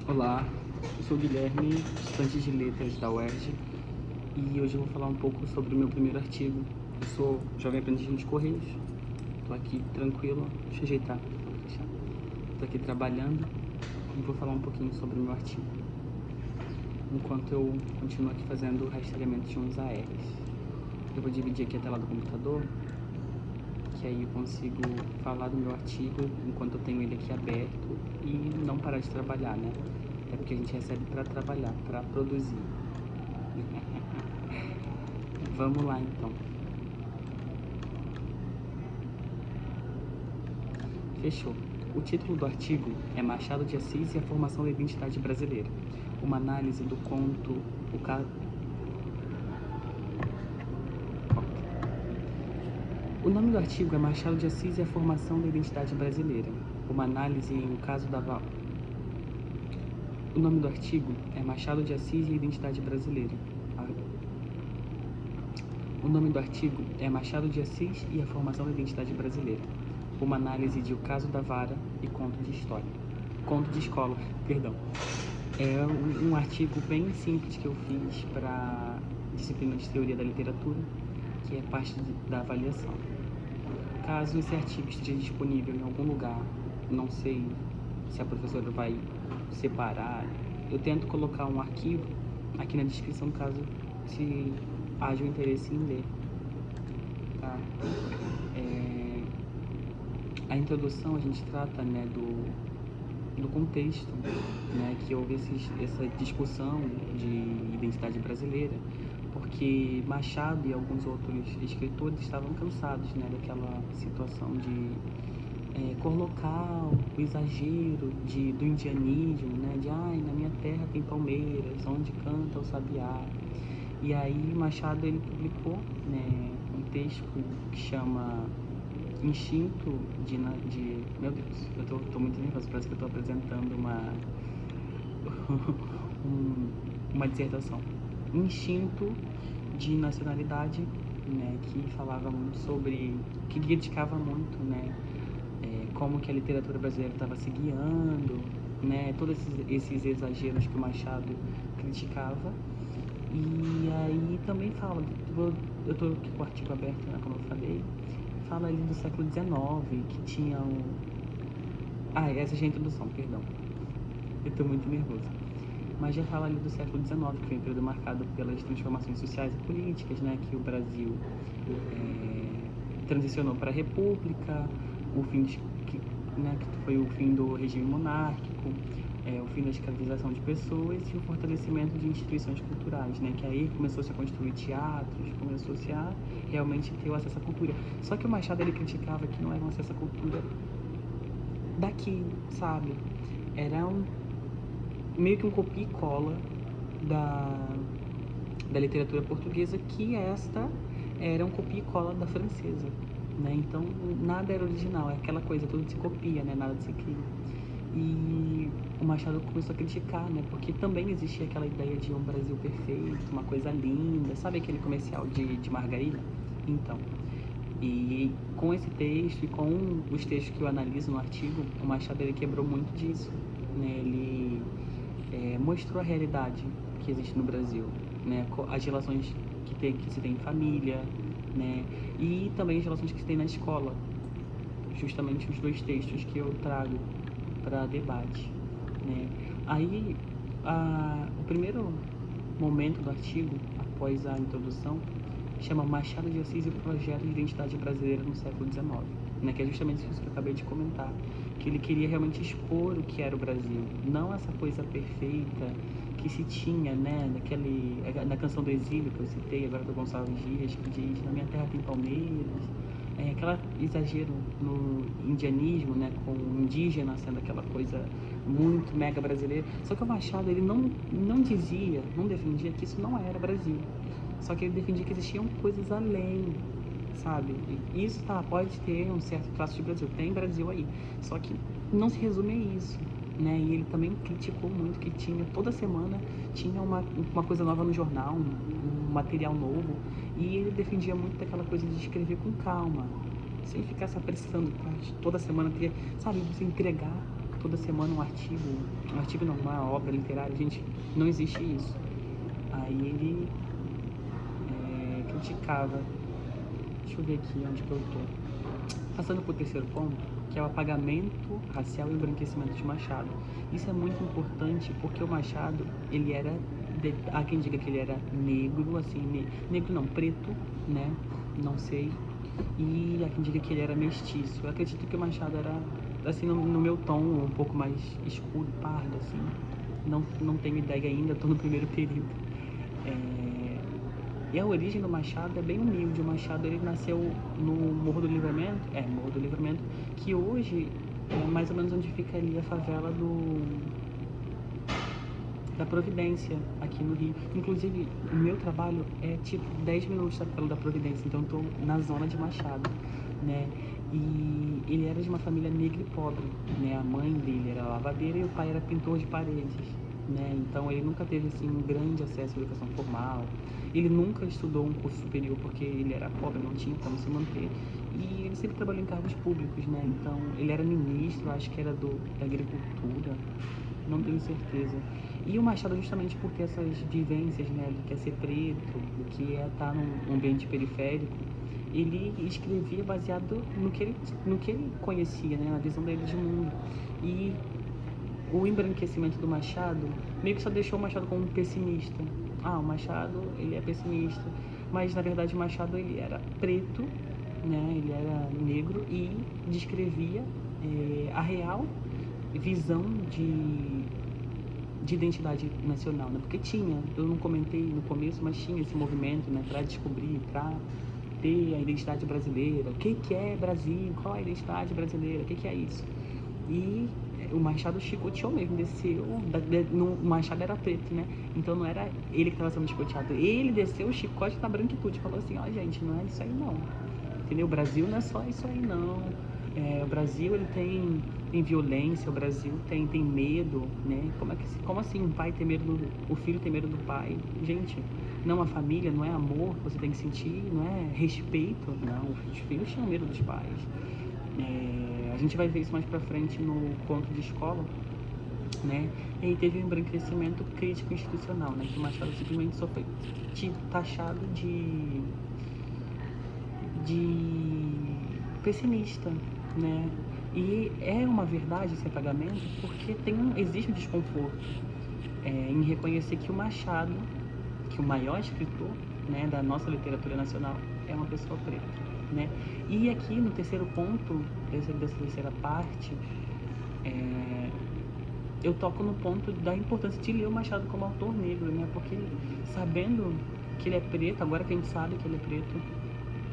Olá, eu sou o Guilherme, estudante de letras da UERJ, e hoje eu vou falar um pouco sobre o meu primeiro artigo. Eu sou jovem aprendiz de Correios, estou aqui tranquilo, deixa eu ajeitar, estou aqui trabalhando e vou falar um pouquinho sobre o meu artigo, enquanto eu continuo aqui fazendo o rastreamento de uns ARs. Eu vou dividir aqui a tela do computador, que aí eu consigo falar do meu artigo enquanto eu tenho ele aqui aberto e não parar de trabalhar, né? É porque a gente recebe para trabalhar, para produzir. Vamos lá então. Fechou. O título do artigo é Machado de Assis e a Formação da Identidade Brasileira. Uma análise do conto O Caso... O nome do artigo é Machado de Assis e a Formação da Identidade Brasileira. Uma análise em O Caso da Val... O nome do artigo é Machado de Assis e a Identidade Brasileira. O nome do artigo é Machado de Assis e a Formação da Identidade Brasileira. Uma análise de O Caso da Vara e Conto de História. Conto de escola, perdão. É um artigo bem simples que eu fiz para disciplina de Teoria da Literatura, que é parte da avaliação. Caso esse artigo esteja disponível em algum lugar, não sei se a professora vai separar, eu tento colocar um arquivo aqui na descrição caso se haja um interesse em ler. Tá? A introdução a gente trata, né, do contexto, né, que houve essa discussão de identidade brasileira, porque Machado e alguns outros escritores estavam cansados, né, daquela situação de colocar o exagero do indianismo, né, de ai, na minha terra tem palmeiras, onde canta o sabiá. E aí Machado ele publicou, né, um texto que chama Instinto de... Meu Deus, eu tô muito nervoso, parece que eu tô apresentando uma dissertação. Instinto de Nacionalidade, né, que falava muito sobre... que criticava muito, né, como que a literatura brasileira estava se guiando, né, todos esses exageros que o Machado criticava. E aí também fala, eu tô aqui com o artigo aberto, né, como eu falei, fala ali do século XIX, que tinha um... essa já é a introdução, perdão. Eu tô muito nervoso. Mas já fala ali do século XIX, que foi um período marcado pelas transformações sociais e políticas, né, que o Brasil transicionou para a República, o fim que foi o fim do regime monárquico, o fim da escravização de pessoas e o fortalecimento de instituições culturais, né? Que aí começou-se a construir teatros, começou-se a realmente ter o acesso à cultura. Só que o Machado ele criticava que não era um acesso à cultura daqui, sabe? Era meio que um copia e cola da literatura portuguesa, que esta era um copia e cola da francesa, né? Então nada era original, é aquela coisa, tudo se copia, né? Nada se cria. E o Machado começou a criticar, né? Porque também existia aquela ideia de um Brasil perfeito, uma coisa linda, sabe aquele comercial de margarina? Então, e com esse texto e com os textos que eu analiso no artigo, o Machado ele quebrou muito disso, né? Ele mostrou a realidade que existe no Brasil, né? As relações que se tem em família, né? E também as relações que se tem na escola, justamente os dois textos que eu trago para debate, né? Aí, o primeiro momento do artigo, após a introdução, chama Machado de Assis e o Projeto de Identidade Brasileira no século XIX, né? Que é justamente isso que eu acabei de comentar, que ele queria realmente expor o que era o Brasil, não essa coisa perfeita que se tinha, né, na canção do Exílio que eu citei agora do Gonçalves Dias, que diz, na minha terra tem palmeiras, aquele exagero no indianismo, né, com o indígena sendo aquela coisa muito mega brasileira. Só que o Machado, ele não dizia, não defendia que isso não era Brasil. Só que ele defendia que existiam coisas além, sabe? E isso pode ter um certo traço de Brasil, tem Brasil aí. Só que não se resume a isso, né? E ele também criticou muito que toda semana tinha uma coisa nova no jornal, um material novo, e ele defendia muito daquela coisa de escrever com calma, sem ficar se apressando pra toda semana ter, sabe, você entregar toda semana um artigo não, uma obra literária, gente, não existe isso. Aí ele criticava, deixa eu ver aqui onde que eu tô, passando pro terceiro ponto, que é o apagamento racial e o embranquecimento de Machado. Isso é muito importante porque o Machado, ele era, há quem diga que ele era negro, assim, negro não, preto, né, não sei, e há quem diga que ele era mestiço. Eu acredito que o Machado era, assim, no meu tom, um pouco mais escuro, pardo, assim, não tenho ideia ainda, tô no primeiro período. E a origem do Machado é bem humilde. O Machado, ele nasceu no Morro do Livramento, que hoje é mais ou menos onde fica ali a favela da Providência, aqui no Rio. Inclusive, o meu trabalho é tipo 10 minutos da favela da Providência, então eu tô na zona de Machado, né? E ele era de uma família negra e pobre, né? A mãe dele era lavadeira e o pai era pintor de paredes, né? Então ele nunca teve assim um grande acesso à educação formal. Ele nunca estudou um curso superior porque ele era pobre, não tinha como se manter. E ele sempre trabalhou em cargos públicos, né? Então ele era ministro, acho que era da agricultura, não tenho certeza. E o Machado, justamente por ter essas vivências, né, do que é ser preto, do que é estar num ambiente periférico, ele escrevia baseado no que ele conhecia, né, na visão dele de mundo. E o embranquecimento do Machado meio que só deixou o Machado como um pessimista. O Machado, ele é pessimista, mas na verdade o Machado, ele era preto, né, ele era negro e descrevia a real visão de identidade nacional, né? Porque tinha, eu não comentei no começo, mas tinha esse movimento, né, para descobrir, para ter a identidade brasileira. O que é Brasil? Qual é a identidade brasileira? O que é isso? E o Machado chicoteou mesmo, desceu, o Machado era preto, né? Então não era ele que estava sendo chicoteado, ele desceu o chicote na branquitude, falou assim, gente, não é isso aí não, entendeu? O Brasil não é só isso aí não, o Brasil, ele tem violência, o Brasil tem medo, né? Como assim um pai ter medo o filho ter medo do pai? Gente, não, a família não é amor que você tem que sentir, não é respeito, não, os filhos tinham medo dos pais. A gente vai ver isso mais pra frente no conto de escola, né? E aí teve um embranquecimento crítico institucional, né? Que o Machado simplesmente só foi taxado de pessimista, né? E é uma verdade esse apagamento porque existe um desconforto em reconhecer que o Machado, que o maior escritor, né, da nossa literatura nacional, é uma pessoa preta, né? E aqui no terceiro ponto dessa terceira parte, eu toco no ponto da importância de ler o Machado como autor negro, né? Porque sabendo que ele é preto, agora que a gente sabe que ele é preto,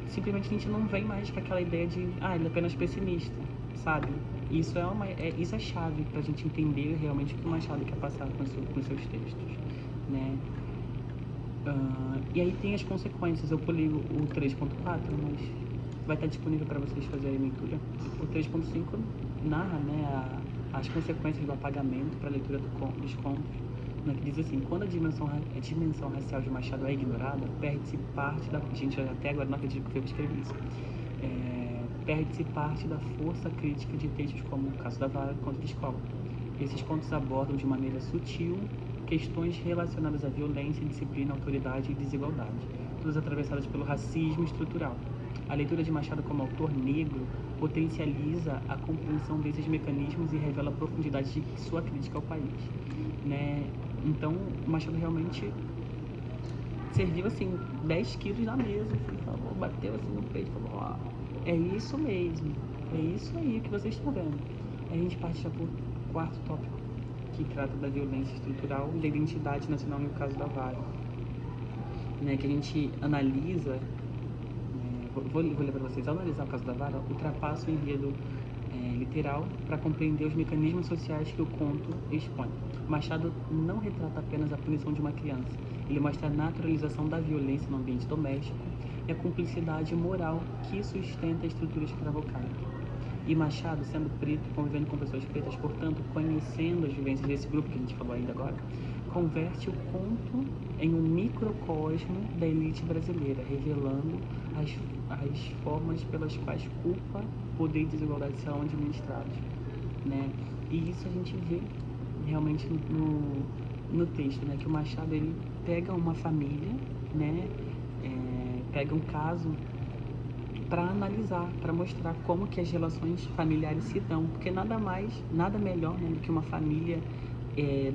simplesmente a gente não vem mais com aquela ideia de, ele é apenas pessimista, sabe? Isso é chave pra gente entender realmente o que o Machado quer passar com os seus textos, né? E aí tem as consequências. Eu pulei o 3.4, mas vai estar disponível para vocês fazerem a leitura. O 3.5 narra, né, as consequências do apagamento para a leitura dos contos, né, que diz assim: quando a dimensão racial de Machado é ignorada, perde-se parte da... Gente, até agora não acredito que foi eu que escrevi isso. Perde-se parte da força crítica de textos como O Caso da Vara e Conto de Escola. Esses contos abordam de maneira sutil questões relacionadas à violência, disciplina, autoridade e desigualdade, todas atravessadas pelo racismo estrutural. A leitura de Machado como autor negro potencializa a compreensão desses mecanismos e revela a profundidade de sua crítica ao país, né? Então, Machado realmente serviu assim 10 quilos na mesa, assim, falou, bateu assim no peito, falou: é isso mesmo, é isso aí que vocês estão vendo. Aí a gente parte já para o quarto tópico, que trata da violência estrutural e da identidade nacional no caso da Vara, né, que a gente analisa, vou ler para vocês. Ao analisar o caso da Vara, ultrapassa o enredo literal para compreender os mecanismos sociais que o conto expõe. Machado não retrata apenas a punição de uma criança, ele mostra a naturalização da violência no ambiente doméstico e a cumplicidade moral que sustenta a estrutura escravocrata. E Machado, sendo preto, convivendo com pessoas pretas, portanto, conhecendo as vivências desse grupo que a gente falou ainda agora, converte o conto em um microcosmo da elite brasileira, revelando as formas pelas quais culpa, poder e desigualdade são administrados, né? E isso a gente vê realmente no texto, né? Que o Machado, ele pega uma família, né? Pega um caso para analisar, para mostrar como que as relações familiares se dão, porque nada melhor, né, do que uma família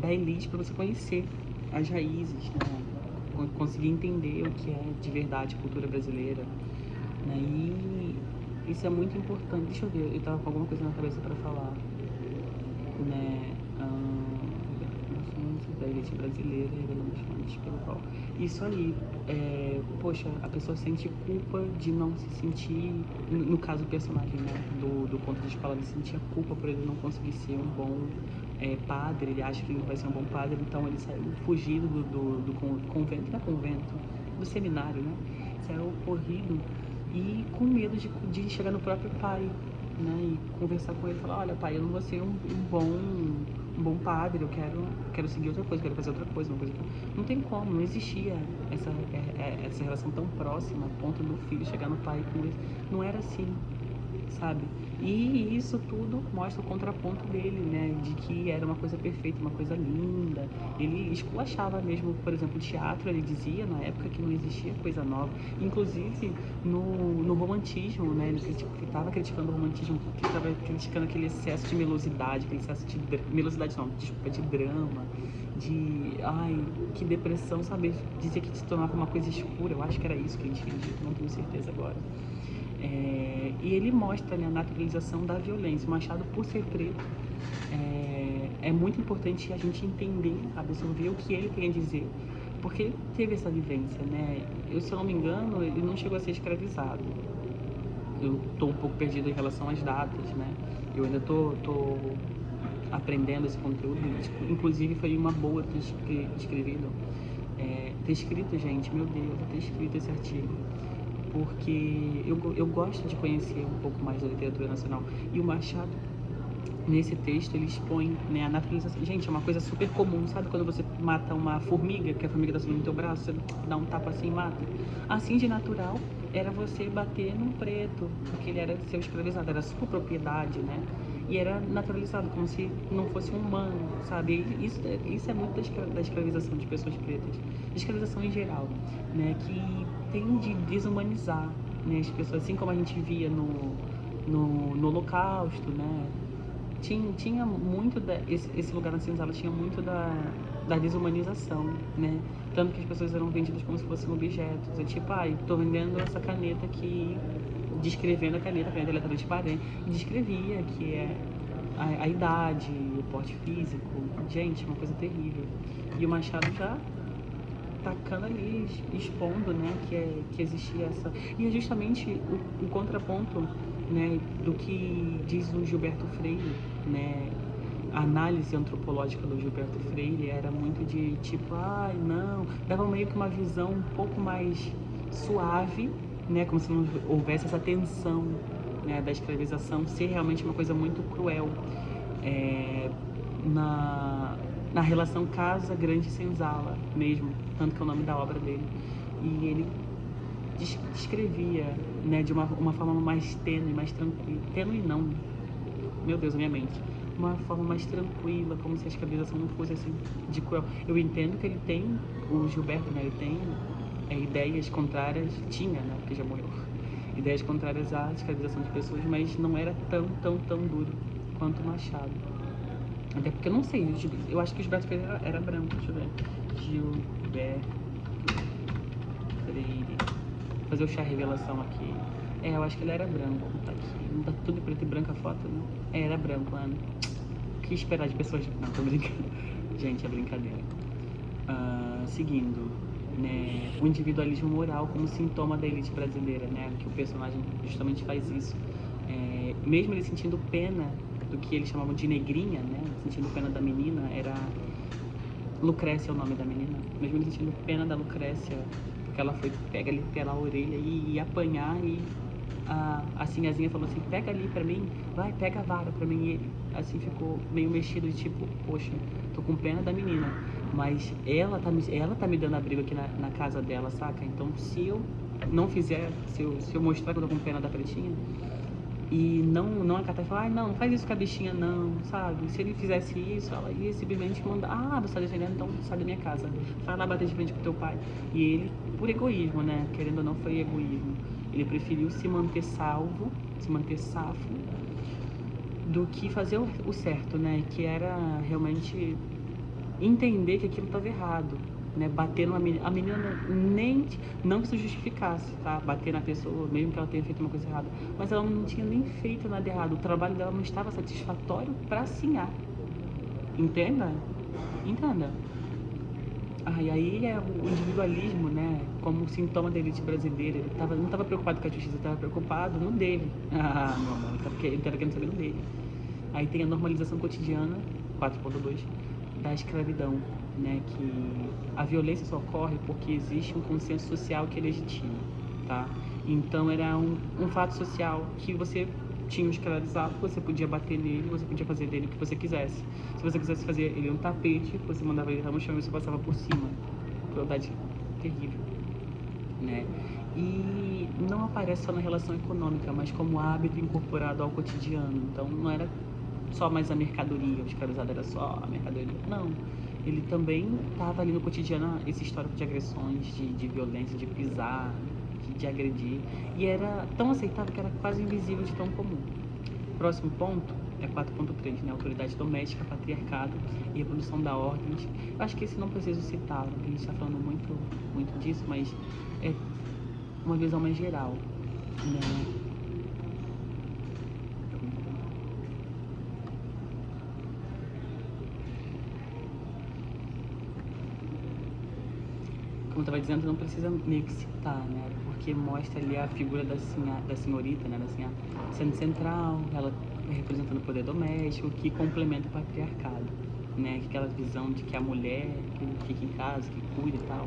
da elite para você conhecer as raízes, né, conseguir entender o que é de verdade a cultura brasileira, né, e isso é muito importante. Deixa eu ver, eu tava com alguma coisa na cabeça para falar, né, da elite brasileira, isso aí, poxa, a pessoa sente culpa de não se sentir, no caso do personagem, né, do conto de escola, ele sentia culpa por ele não conseguir ser um bom padre, ele acha que ele não vai ser um bom padre, então ele saiu fugido do convento, não é convento, do seminário, né, saiu corrido e com medo de chegar no próprio pai, né, e conversar com ele e falar, olha pai, eu não vou ser um bom padre, eu quero seguir outra coisa, quero fazer outra coisa, uma coisa que... Não tem como, não existia essa relação tão próxima a ponto do filho chegar no pai com ele. Não era assim, sabe? E isso tudo mostra o contraponto dele, né? De que era uma coisa perfeita, uma coisa linda. Ele esculachava mesmo, por exemplo, o teatro, ele dizia na época que não existia coisa nova. Inclusive no romantismo, né? Ele estava criticando o romantismo, estava criticando aquele excesso de melosidade, aquele excesso de melosidade não, desculpa, de drama, de ai, que depressão, sabe? Dizia que se tornava uma coisa escura, eu acho que era isso que ele tinha dito, não tenho certeza agora. E ele mostra, né, a naturalização da violência. O Machado, por ser preto, é muito importante a gente entender, absorver o que ele queria dizer, porque ele teve essa vivência, né? Se eu não me engano, ele não chegou a ser escravizado. Eu estou um pouco perdido em relação às datas, né? Eu ainda tô aprendendo esse conteúdo, inclusive foi uma boa ter escrevido, ter escrito, gente, meu Deus, ter escrito esse artigo, porque eu gosto de conhecer um pouco mais da literatura nacional. E o Machado, nesse texto, ele expõe, né, a naturalização. Gente, é uma coisa super comum, sabe quando você mata uma formiga, que a formiga tá subindo no teu braço, você dá um tapa assim e mata? Assim de natural era você bater num preto, porque ele era seu escravizado, era sua propriedade, né? E era naturalizado, como se não fosse um humano, sabe? Isso é muito da escravização de pessoas pretas, escravização em geral, né? Que tem de desumanizar, né, as pessoas, assim como a gente via no Holocausto, né? Tinha muito esse lugar na senzala tinha muito da desumanização, né? Tanto que as pessoas eram vendidas como se fossem objetos. É tipo, tô vendendo essa caneta aqui, descrevendo a caneta é letra transparente, e descrevia que é a idade, o porte físico. Gente, uma coisa terrível. E o Machado já tacando ali, expondo, né, que existia essa... E é justamente o contraponto, né, do que diz o Gilberto Freire, né, a análise antropológica do Gilberto Freire era muito de tipo, não, dava meio que uma visão um pouco mais suave, né, como se não houvesse essa tensão, né, da escravização ser realmente uma coisa muito cruel, na relação Casa Grande Senzala mesmo, tanto que é o nome da obra dele. E ele descrevia, né, de uma forma mais tênue, mais tranquila. Tênue não, meu Deus, a minha mente. Uma forma mais tranquila, como se a escravização não fosse assim de cruel. Eu entendo que ele tem, o Gilberto, né, ele tem ideias contrárias, tinha, né, porque já morreu, ideias contrárias à escravização de pessoas, mas não era tão duro quanto o Machado. Até porque eu não sei, eu acho que o Gilberto Freire era branco, deixa eu ver. Gilberto Freire. Vou fazer o chá revelação aqui. Eu acho que ele era branco, tá aqui. Não tá tudo preto e branco a foto, né? Era branco, mano. O que esperar de pessoas... Não, tô brincando. Gente, é brincadeira. Seguindo, né? O individualismo moral como sintoma da elite brasileira, né? Que o personagem justamente faz isso. Mesmo ele sentindo pena do que eles chamavam de negrinha, né? Sentindo pena da menina, era... Lucrécia é o nome da menina. Mesmo ele sentindo pena da Lucrécia, porque ela foi pega ali pela orelha e apanhar, e a Sinhazinha falou assim, pega ali pra mim, vai, pega a vara pra mim. E ele, assim, ficou meio mexido, de tipo, poxa, tô com pena da menina, mas ela tá me dando abrigo aqui na casa dela, saca? Então, se eu não fizer, se eu mostrar que eu tô com pena da pretinha, e não acatar e falar, ai, não faz isso com a bichinha não, sabe? Se ele fizesse isso, ela ia simplesmente mandar, você tá defendendo, então sai da minha casa, vai lá bater de frente com teu pai. E ele, por egoísmo, né, querendo ou não, foi egoísmo, ele preferiu se manter salvo, se manter safo, do que fazer o certo, né, que era realmente entender que aquilo estava errado, né? Bater numa menina, a menina nem, não que isso justificasse, tá? Bater na pessoa, mesmo que ela tenha feito uma coisa errada, mas ela não tinha nem feito nada errado, o trabalho dela não estava satisfatório para assinar, entenda? Entenda. E aí é o individualismo, né? Como sintoma da elite brasileira. Ele não estava preocupado com a justiça, estava preocupado no dele. Meu amor, ele estava querendo saber no dele. Aí tem a normalização cotidiana, 4.2, da escravidão, né? Que a violência só ocorre porque existe um consenso social que é legítimo, tá? Então era um fato social que você tinha um escravizado, você podia bater nele, você podia fazer dele o que você quisesse. Se você quisesse fazer ele um tapete, você mandava ele no chão e você passava por cima. Crueldade terrível, né? E não aparece só na relação econômica, mas como hábito incorporado ao cotidiano. Então não era só mais a mercadoria, o escravizado era só a mercadoria. Não, ele também estava ali no cotidiano, esse histórico de agressões, de violência, de pisar, de agredir. E era tão aceitável que era quase invisível de tão comum. Próximo ponto é 4.3, né? Autoridade doméstica, patriarcado e reprodução da ordem. Eu acho que esse não preciso citar, porque a gente está falando muito disso, mas é uma visão mais geral, né? Como eu estava dizendo, não precisa meio que citar, né? Porque mostra ali a figura da senhorita, né? Da senhora sendo central, ela representando o poder doméstico, que complementa o patriarcado, né? Aquela visão de que a mulher que fica em casa, que cuida e tal.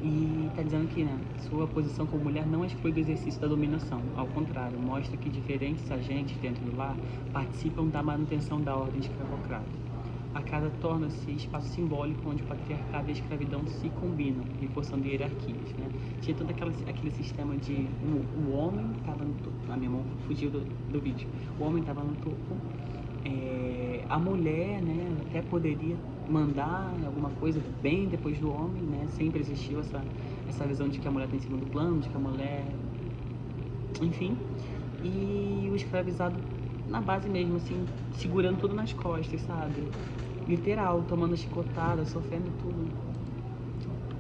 E está dizendo que, né, sua posição como mulher não exclui do exercício da dominação. Ao contrário, mostra que diferentes agentes dentro do lar participam da manutenção da ordem escravocrata. A casa torna-se espaço simbólico onde o patriarcado e a escravidão se combinam, reforçando hierarquias, né? Tinha todo aquele sistema de o homem estava no topo, a minha mão fugiu do vídeo, o homem estava no topo, a mulher, né, até poderia mandar alguma coisa bem depois do homem, né? Sempre existiu essa visão de que a mulher está em segundo plano, de que a mulher, enfim, e o escravizado na base mesmo, assim, segurando tudo nas costas, sabe? Literal, tomando chicotada, sofrendo tudo.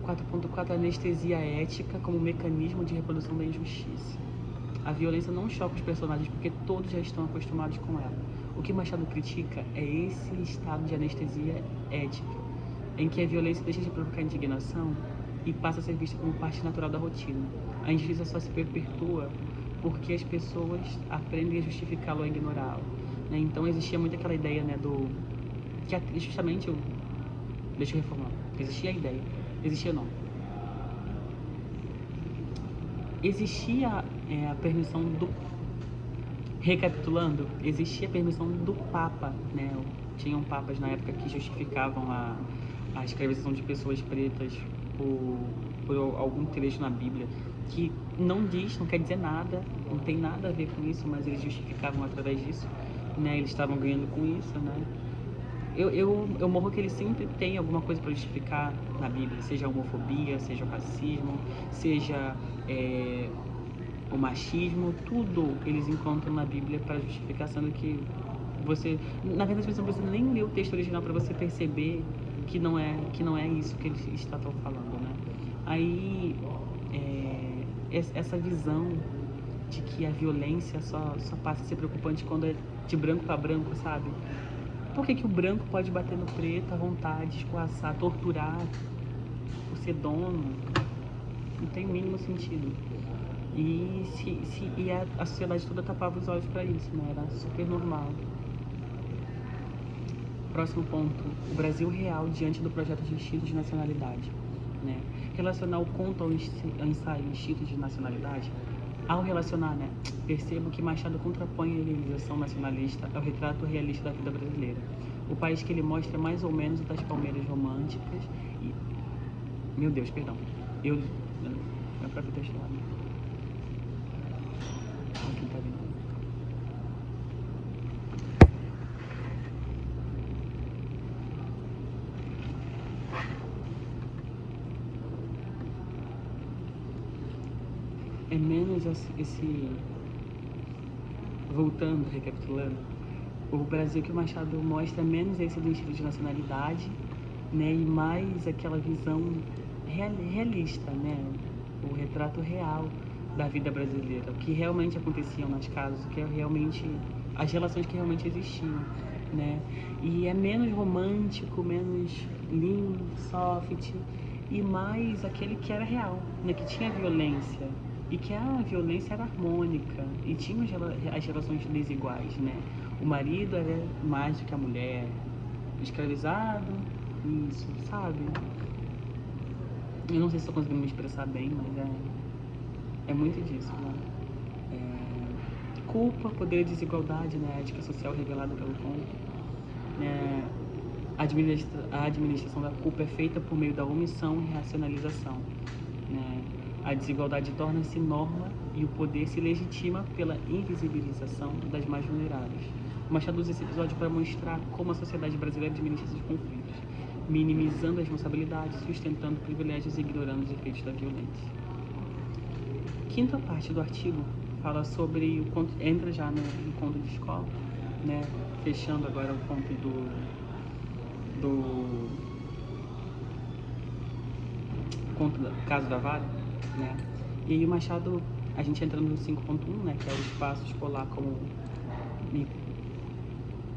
4.4, anestesia ética como mecanismo de reprodução da injustiça. A violência não choca os personagens porque todos já estão acostumados com ela. O que Machado critica é esse estado de anestesia ética, em que a violência deixa de provocar indignação e passa a ser vista como parte natural da rotina. A injustiça só se perpetua porque as pessoas aprendem a justificá-lo ou a ignorá-lo, né? Então existia muito aquela ideia, né, que justamente deixa eu reformular. Existia a ideia, existia não. Existia a permissão do, recapitulando, existia a permissão do Papa, né? Tinham papas na época que justificavam a escravização de pessoas pretas por algum trecho na Bíblia que não diz, não quer dizer nada, não tem nada a ver com isso, mas eles justificavam através disso, né? Eles estavam ganhando com isso, né? Eu morro que ele sempre tem alguma coisa para justificar na Bíblia, seja a homofobia, seja o racismo, seja o machismo, tudo eles encontram na Bíblia para justificar, sendo que você, na verdade, você não precisa nem ler o texto original para você perceber que não é isso que eles estavam falando, né? Aí essa visão de que a violência só passa a ser preocupante quando é de branco para branco, sabe? Por que o branco pode bater no preto à vontade, escoaçar, torturar por ser dono? Não tem o mínimo sentido. E a sociedade toda tapava os olhos para isso, né? Era super normal. Próximo ponto, o Brasil real diante do projeto de Instituto de Nacionalidade, né? Relacionar o conto ao ensaio Instituto de Nacionalidade, ao relacionar, né, percebo que Machado contrapõe a idealização nacionalista ao retrato realista da vida brasileira. O país que ele mostra é mais ou menos o das palmeiras românticas e... Meu Deus, perdão. Meu próprio texto lá. Aqui tá vendo. é menos esse voltando, recapitulando, o Brasil que o Machado mostra é menos esse do estilo de nacionalidade, né, e mais aquela visão realista, né, o retrato real da vida brasileira, o que realmente aconteciam nas casas, o que é realmente as relações que realmente existiam, né, e é menos romântico, menos lindo, soft, e mais aquele que era real, né, que tinha violência e que a violência era harmônica e tinha as relações desiguais, né? O marido era mais do que a mulher, escravizado, isso, sabe? Eu não sei se estou conseguindo me expressar bem, mas é muito disso, né? Culpa, poder e desigualdade, né? A ética social revelada pelo conto, né? A administração da culpa é feita por meio da omissão e racionalização, né? A desigualdade torna-se norma e o poder se legitima pela invisibilização das mais vulneráveis. O Machado usa esse episódio para mostrar como a sociedade brasileira administra esses conflitos, minimizando as responsabilidades, sustentando privilégios e ignorando os efeitos da violência. Quinta parte do artigo fala sobre o conto, entra já no conto de escola, né? Fechando agora o conto do conto do caso da vara, né? E aí o Machado, a gente entra no 5.1, né, que é o espaço escolar como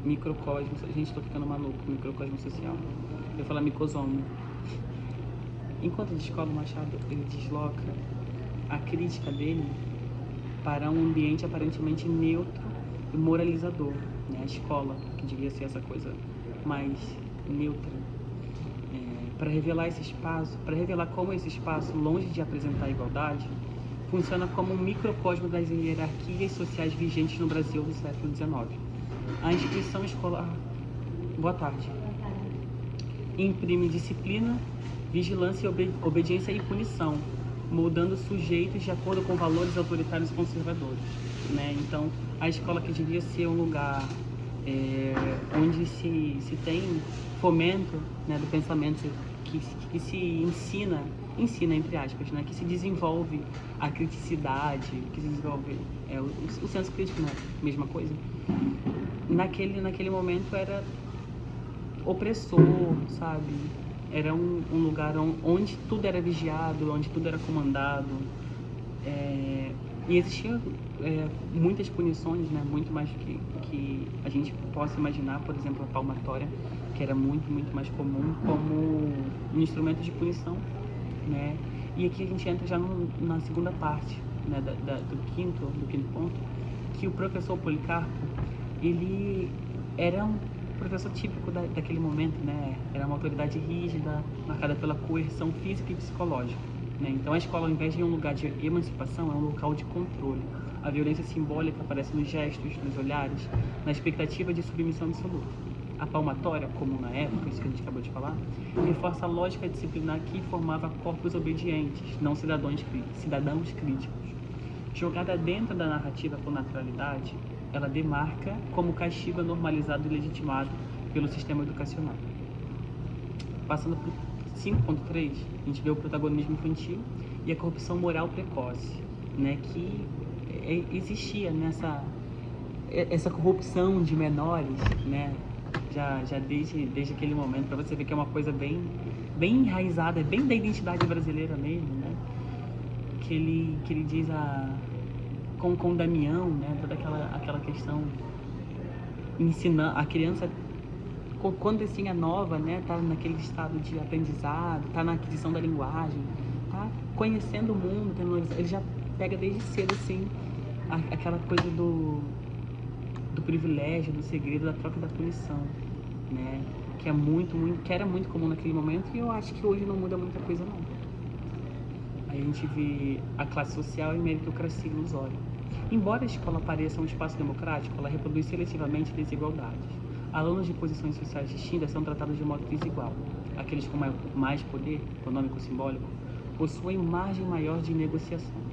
microcosmo, gente, tô ficando maluco, microcosmo social. Eu ia falar micosoma. Enquanto de escola, o Machado, ele desloca a crítica dele para um ambiente aparentemente neutro e moralizador, né? A escola, que devia ser essa coisa mais neutra, para revelar esse espaço, para revelar como esse espaço, longe de apresentar a igualdade, funciona como um microcosmo das hierarquias sociais vigentes no Brasil do século XIX. A instituição escolar, boa tarde, imprime disciplina, vigilância, obediência e punição, moldando sujeitos de acordo com valores autoritários e conservadores, né? Então, a escola, que devia ser um lugar onde se tem fomento, né, do pensamento, que se ensina entre aspas, né, que se desenvolve a criticidade, que se desenvolve o senso crítico, né, mesma coisa. Naquele momento era opressor, sabe? Era um lugar onde tudo era vigiado, onde tudo era comandado. E existiam muitas punições, né? Muito mais que a gente possa imaginar, por exemplo, a palmatória, que era muito, muito mais comum como um instrumento de punição, né? E aqui a gente entra já na segunda parte, né? do quinto ponto, que o professor Policarpo, ele era um professor típico daquele momento, né? Era uma autoridade rígida, marcada pela coerção física e psicológica, né? Então a escola, ao invés de um lugar de emancipação, é um local de controle. A violência simbólica aparece nos gestos, nos olhares, na expectativa de submissão absoluta. A palmatória, comum na época, isso que a gente acabou de falar, reforça a lógica disciplinar que formava corpos obedientes, não cidadãos críticos. Jogada dentro da narrativa com naturalidade, ela demarca como castigo normalizado e legitimado pelo sistema educacional. Passando para 5.3, a gente vê o protagonismo infantil e a corrupção moral precoce, né, que existia essa corrupção de menores, né, já desde aquele momento, para você ver que é uma coisa bem enraizada, bem da identidade brasileira mesmo, né, que ele diz com Damião, né, toda aquela questão, ensinando a criança, quando assim é nova, né, tá naquele estado de aprendizado, tá na aquisição da linguagem, tá conhecendo o mundo, ele já pega desde cedo assim aquela coisa do privilégio, do segredo, da troca da punição, né, que era muito comum naquele momento, e eu acho que hoje não muda muita coisa não. Aí a gente vê a classe social e meritocracia ilusória. Embora a escola pareça um espaço democrático, ela reproduz seletivamente desigualdades. Alunos de posições sociais distintas são tratados de modo desigual. Aqueles com mais poder econômico simbólico possuem margem maior de negociação.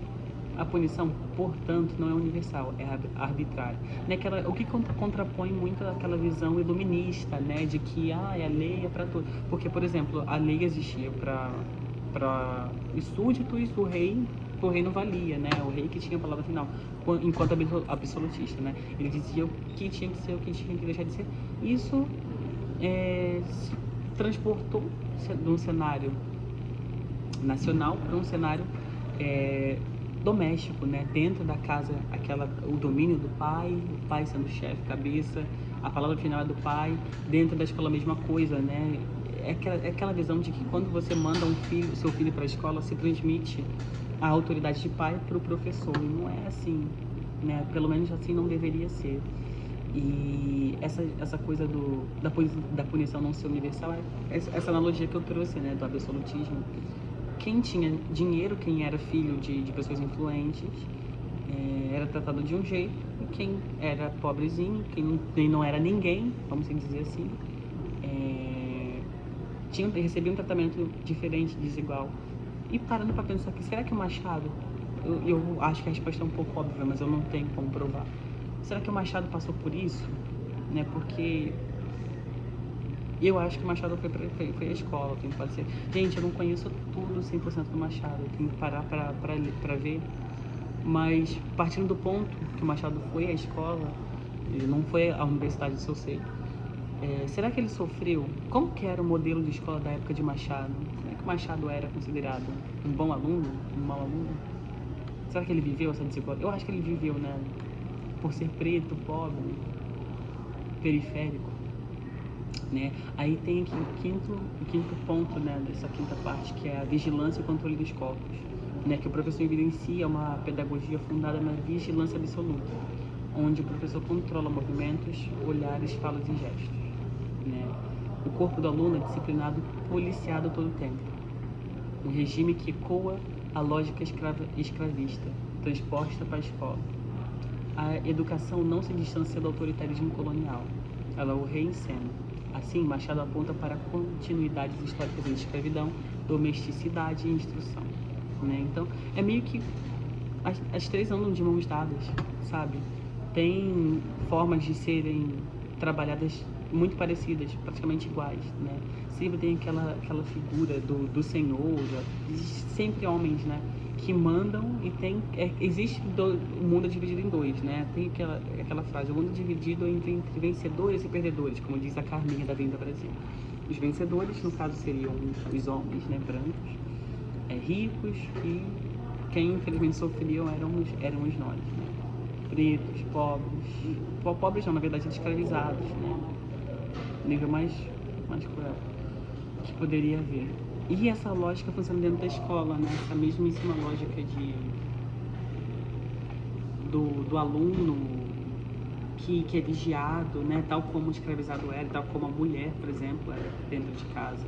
A punição, portanto, não é universal, é arbitrária. O que contrapõe muito aquela visão iluminista, né, de que a lei é para todos. Porque, por exemplo, a lei existia para os súditos do rei o rei não valia, né? O rei que tinha a palavra final, enquanto absolutista, né? Ele dizia o que tinha que ser, o que tinha que deixar de ser. Isso se transportou de um cenário nacional para um cenário doméstico, né? Dentro da casa, o domínio do pai, o pai sendo chefe, cabeça, a palavra final é do pai. Dentro da escola a mesma coisa, né? É aquela visão de que quando você manda seu filho para a escola, se transmite a autoridade de pai para o professor. E não é assim, né? Pelo menos assim não deveria ser. E essa coisa da punição não ser universal é essa analogia que eu trouxe, né? Do absolutismo. Quem tinha dinheiro, quem era filho de pessoas influentes, era tratado de um jeito. E quem era pobrezinho, quem não era ninguém, vamos dizer assim, recebia um tratamento diferente, desigual. E parando para pensar que será que o Machado, eu acho que a resposta é um pouco óbvia, mas eu não tenho como provar. Será que o Machado passou por isso? Né? Porque eu acho que o Machado foi à escola, tem que fazer. Gente, eu não conheço tudo 100% do Machado, eu tenho que parar para ver. Mas partindo do ponto que o Machado foi à escola, ele não foi à universidade do seu ser. Será que ele sofreu? Como que era o modelo de escola da época de Machado? Será que o Machado era considerado um bom aluno, um mau aluno? Será que ele viveu essa desigualdade? Eu acho que ele viveu, né? Por ser preto, pobre, periférico, né? Aí tem aqui o quinto ponto, né, dessa quinta parte, que é a vigilância e o controle dos corpos, né? Que o professor evidencia uma pedagogia fundada na vigilância absoluta, onde o professor controla movimentos, olhares, falas e gestos, né? O corpo do aluno é disciplinado, policiado todo o tempo. Um regime que ecoa a lógica escravista, transposta para a escola. A educação não se distancia do autoritarismo colonial, ela o reencena. Assim, Machado aponta para continuidades históricas de escravidão, domesticidade e instrução, né? Então, é meio que as três andam de mãos dadas, sabe? Tem formas de serem trabalhadas muito parecidas, praticamente iguais, né? Sempre tem aquela figura do senhor, sempre homens, né? Que mandam e existe o mundo é dividido em dois, né? Tem aquela frase, o mundo é dividido entre vencedores e perdedores, como diz a Carminha da Vinda Brasil. Os vencedores, no caso, seriam os homens, né, brancos, ricos, e quem infelizmente sofriam éramos nós, né? Pretos, pobres não, na verdade, escravizados, né? Nível mais cruel que poderia haver. E essa lógica funciona dentro da escola, né? Essa mesmíssima lógica do aluno que é vigiado, né? Tal como o escravizado era, tal como a mulher, por exemplo, era dentro de casa.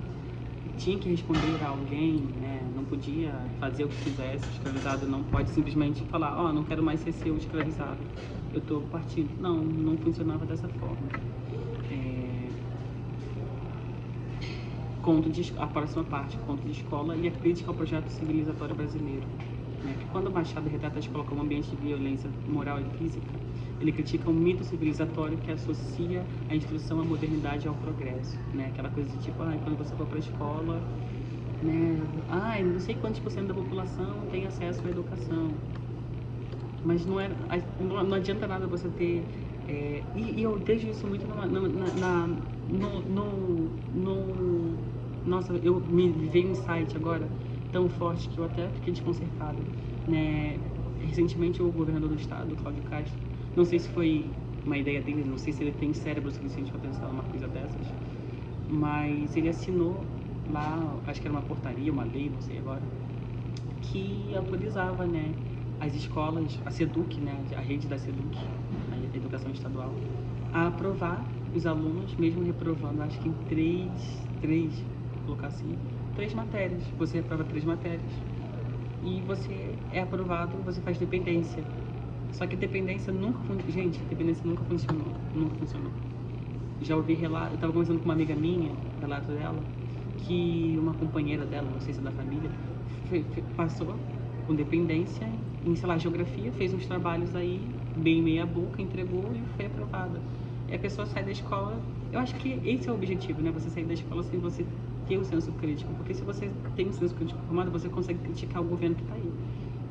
Tinha que responder a alguém, né? Não podia fazer o que quisesse. O escravizado não pode simplesmente falar, não quero mais ser seu escravizado, eu tô partindo. Não funcionava dessa forma. A próxima parte, conto de escola e a crítica ao projeto civilizatório brasileiro, né? Quando Machado retrata a escola como ambiente de violência moral e física, ele critica um mito civilizatório que associa a instrução à modernidade e ao progresso, né? Aquela coisa de tipo, quando você for para a escola, né? Não sei quantos por cento da população tem acesso à educação, mas não adianta nada você ter e eu vejo isso muito nossa, me veio um insight agora tão forte que eu até fiquei desconcertada, né? Recentemente o governador do estado, Cláudio Castro, não sei se foi uma ideia dele, não sei se ele tem cérebro suficiente para pensar numa coisa dessas, mas ele assinou lá, acho que era uma portaria, uma lei, não sei agora, que autorizava, né, as escolas, a SEDUC, né, a rede da SEDUC, a educação estadual, a aprovar os alunos, mesmo reprovando, acho que em três, vou colocar assim, 3 matérias. Você aprova 3 matérias e você é aprovado, você faz dependência. Só que dependência nunca funcionou. Já ouvi relato, eu estava conversando com uma amiga minha, relato dela, que uma companheira dela, não sei se é da família, passou com dependência em, sei lá, geografia, fez uns trabalhos aí, bem meia boca, entregou e foi aprovada. E a pessoa sai da escola, eu acho que esse é o objetivo, né? Você sair da escola sem você ter o senso crítico, porque se você tem um senso crítico formado, você consegue criticar o governo que está aí.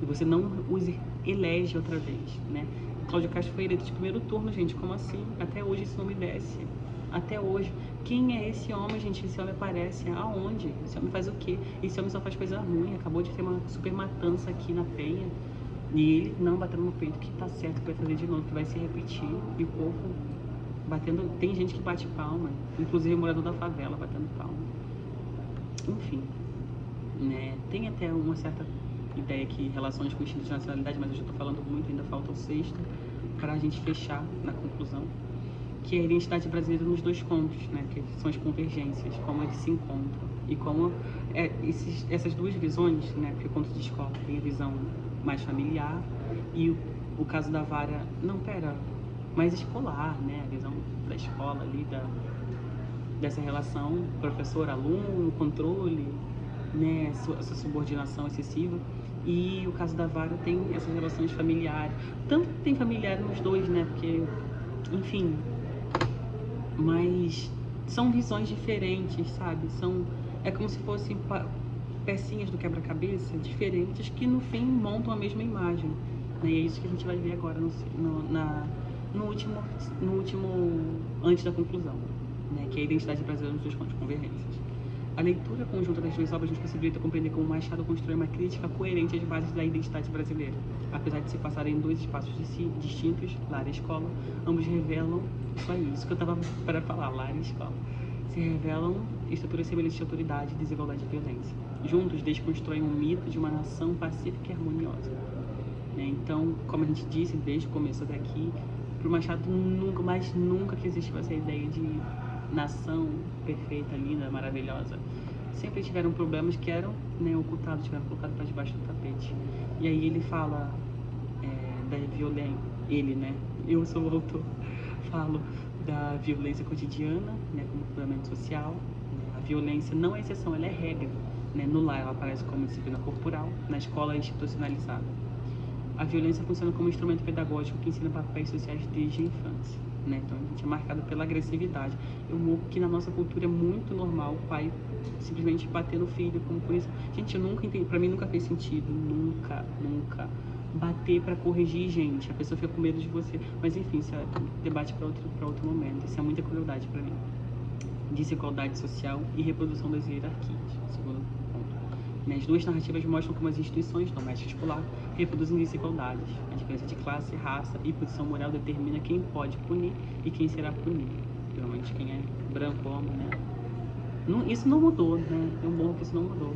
e você não os elege outra vez, né? Cláudio Castro foi eleito de primeiro turno, gente, como assim? Até hoje esse nome desce. Até hoje. Quem é esse homem, gente? Esse homem aparece aonde? Esse homem faz o quê? Esse homem só faz coisa ruim. Acabou de ter uma super matança aqui na Penha. E ele não batendo no peito que tá certo, que vai fazer de novo, que vai se repetir. E o povo batendo... Tem gente que bate palma. Inclusive o morador da favela batendo palma. Enfim. Né? Tem até uma certa ideia que relações com institucionalidade, mas eu já estou falando muito, ainda falta o sexto para a gente fechar na conclusão, que é a identidade brasileira nos dois contos, né? Que são as convergências, como eles se encontram e como essas duas visões, né? Porque o conto de escola tem a visão mais familiar e o caso da vara, mais escolar, né? A visão da escola ali, dessa relação professor-aluno, controle, né, essa subordinação excessiva. E o caso da vara tem essas relações familiares. Tanto tem familiar nos dois, né? Porque, enfim, mas são visões diferentes, sabe? É como se fossem pecinhas do quebra-cabeça diferentes que no fim montam a mesma imagem. Né? E é isso que a gente vai ver agora no último, antes da conclusão, né? Que é a identidade brasileira nos dois contos de convergências. A leitura conjunta das duas obras nos possibilita compreender como Machado constrói uma crítica coerente às bases da identidade brasileira. Apesar de se passarem em dois espaços distintos, lar e escola, ambos revelam, só isso que eu estava para falar, lar e escola, se revelam estruturas semelhantes de autoridade, desigualdade e violência. Juntos desconstroem um mito de uma nação pacífica e harmoniosa. Então, como a gente disse desde o começo até aqui, para o Machado nunca que existiu essa ideia de nação perfeita, linda, maravilhosa. Sempre tiveram problemas que eram, né, ocultados, tiveram colocado para debaixo do tapete. E aí ele fala da violência, eu sou o autor, falo da violência cotidiana, né, como fundamento social. A violência não é exceção, ela é regra. Né? No lar ela aparece como disciplina corporal, na escola é institucionalizada. A violência funciona como instrumento pedagógico que ensina papéis sociais desde a infância. Né? Então a gente é marcado pela agressividade. Que na nossa cultura é muito normal o pai simplesmente bater no filho, como por isso. Gente, eu nunca entendi, pra mim nunca fez sentido, nunca. Bater pra corrigir, gente, a pessoa fica com medo de você. Mas enfim, isso é debate pra outro momento. Isso é muita crueldade pra mim. Desigualdade social e reprodução das hierarquias, segundo ponto. As duas narrativas mostram como as instituições domésticas escolar reproduzem desigualdades. A diferença de classe, raça e posição moral determina quem pode punir e quem será punido. Geralmente quem é branco, homem, né? Isso não mudou, né? É um bom que isso não mudou.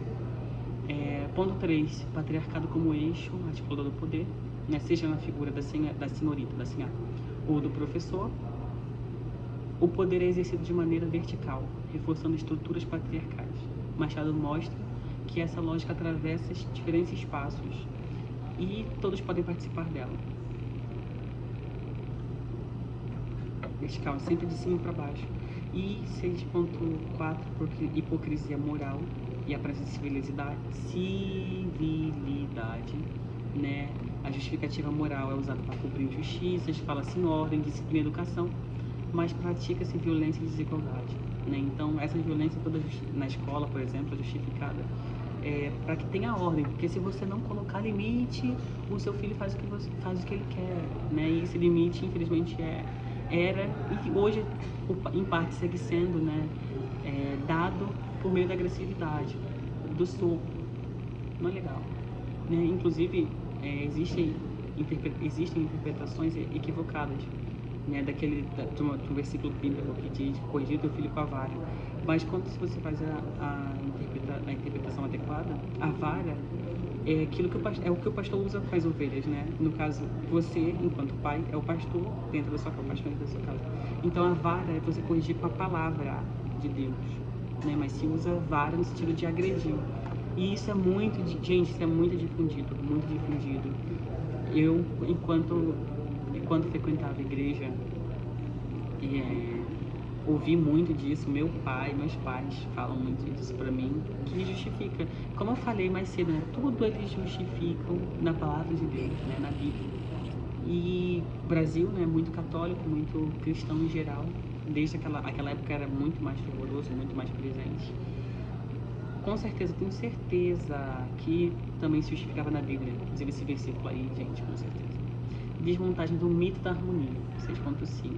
Ponto 3. Patriarcado como eixo articulador do poder, né? Seja na figura da senhorita, da senhora, ou do professor. O poder é exercido de maneira vertical, reforçando estruturas patriarcais. Machado mostra que essa lógica atravessa diferentes espaços e todos podem participar dela. Vertical, sempre de cima para baixo. E 6.4, hipocrisia moral e a presença de civilidade, né? A justificativa moral é usada para cobrir injustiças, fala-se em ordem, disciplina e educação, mas pratica-se violência e desigualdade. Né? Então, essa violência toda na escola, por exemplo, é justificada para que tenha ordem, porque se você não colocar limite, o seu filho faz o que ele quer, né? E esse limite, infelizmente, era e hoje, em parte, segue sendo, né, dado por meio da agressividade, do soco. Não é legal, né? Inclusive, existem interpretações equivocadas, né, de um versículo bíblico que diz: corrigir teu filho com a vara. Mas se você faz a interpretação adequada, a vara é o que o pastor usa com as ovelhas, né? No caso, você, enquanto pai, é o pastor dentro da sua casa. Então a vara é você corrigir com a palavra de Deus, né? Mas se usa vara no sentido de agredir. E isso é muito difundido, muito difundido. Eu, enquanto frequentava a igreja, ouvi muito disso. Meus pais falam muito disso pra mim, que justifica. Como eu falei mais cedo, né? Tudo eles justificam na palavra de Deus, né? Na Bíblia. E o Brasil, né? Muito católico, muito cristão em geral. Desde aquela época era muito mais fervoroso, muito mais presente. com certeza, tenho certeza que também se justificava na Bíblia, inclusive esse versículo aí, gente, com certeza. Desmontagem do mito da harmonia, 6.5.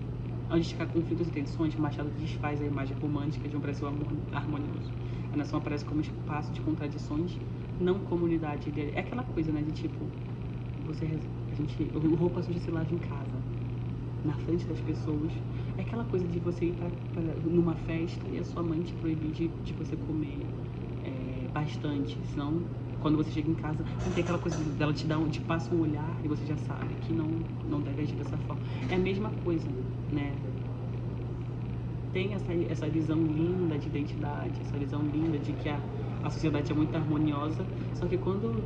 Ao destacar conflitos e tensões, Machado desfaz a imagem romântica de um Brasil harmonioso. A nação aparece como espaço de contradições, não como unidade ideal. É aquela coisa, né, de tipo, o roupa suja se lava em casa, na frente das pessoas. É aquela coisa de você ir numa festa e a sua mãe te proibir de você comer bastante, senão quando você chega em casa, não tem aquela coisa dela te passa um olhar e você já sabe que não deve agir dessa forma. É a mesma coisa, né? Tem essa visão linda de identidade, essa visão linda de que a sociedade é muito harmoniosa, só que quando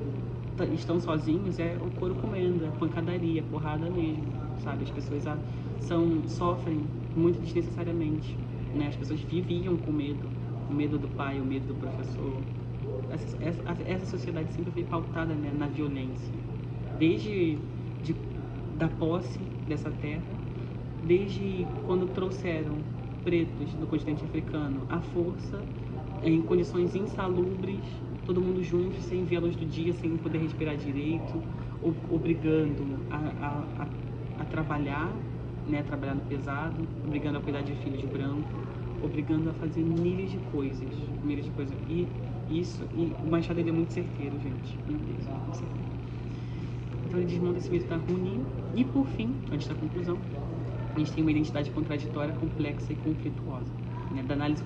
estão sozinhos é o couro comendo, é pancadaria, porrada mesmo, sabe? As pessoas sofrem muito desnecessariamente, né? As pessoas viviam com medo, o medo do pai, o medo do professor. Essa sociedade sempre foi pautada, né, na violência, desde da posse dessa terra, desde quando trouxeram pretos do continente africano à força, em condições insalubres, todo mundo junto, sem ver a luz do dia, sem poder respirar direito, obrigando a trabalhar, né, trabalhar no pesado, obrigando a cuidar de filhos de branco, obrigando a fazer milhares de coisas. E o Machado, ele é muito certeiro, gente. Meu Deus, é muito certeiro. Então ele desmonta esse mito da harmonia. E por fim, antes da conclusão, a gente tem uma identidade contraditória, complexa e conflituosa, né? Da análise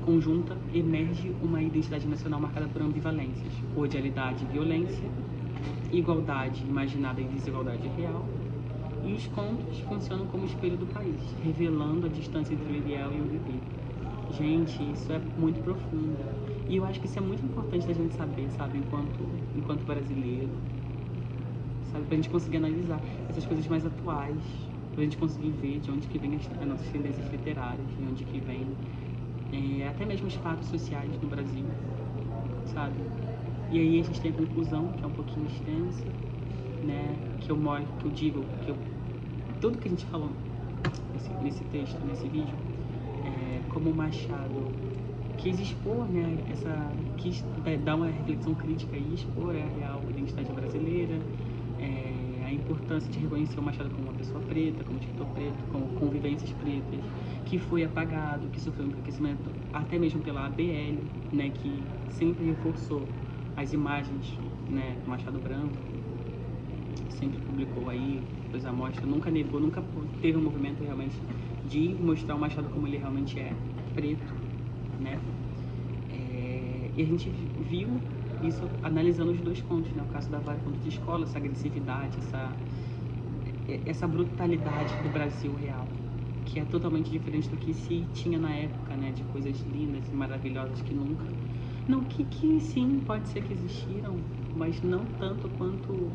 conjunta emerge uma identidade nacional marcada por ambivalências, cordialidade e violência, igualdade imaginada e desigualdade real, e os contos funcionam como espelho do país, revelando a distância entre o ideal e o viver. Gente, isso é muito profundo. E eu acho que isso é muito importante da gente saber, sabe, enquanto brasileiro, sabe, pra gente conseguir analisar essas coisas mais atuais, pra gente conseguir ver de onde que vem as nossas tendências literárias, de onde que vem até mesmo os fatos sociais no Brasil, sabe? E aí a gente tem a conclusão, que é um pouquinho extensa, né, tudo que a gente falou nesse texto, nesse vídeo, como o Machado quis expor, né, quis dar uma reflexão crítica e expor a real identidade brasileira, a importância de reconhecer o Machado como uma pessoa preta, como escritor preto, como convivências pretas, que foi apagado, que sofreu um enfraquecimento até mesmo pela ABL, né, que sempre reforçou as imagens, né, do Machado branco, sempre publicou aí depois a mostra, nunca negou, nunca teve um movimento realmente de mostrar o Machado como ele realmente é, preto, né? E a gente viu isso analisando os dois contos, né? O caso da Vara conto de escola, essa agressividade, essa brutalidade do Brasil real, que é totalmente diferente do que se tinha na época, né? De coisas lindas e maravilhosas que nunca... Não, que sim, pode ser que existiram, mas não tanto quanto...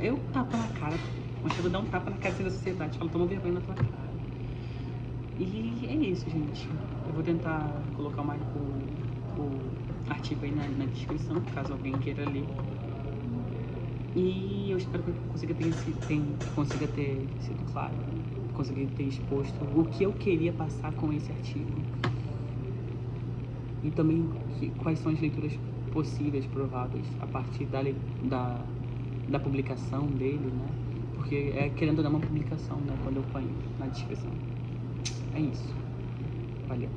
Eu tapa na cara, o Machado dá um tapa na cara da sociedade, fala, toma vergonha na tua cara. E é isso, gente. Eu vou tentar colocar o artigo aí na descrição, caso alguém queira ler. E eu espero que eu consiga ter sido claro, consiga ter exposto o que eu queria passar com esse artigo. E também quais são as leituras possíveis, prováveis, a partir da publicação dele, né? Porque querendo dar uma publicação, né? Quando eu ponho na descrição. É isso. Valeu.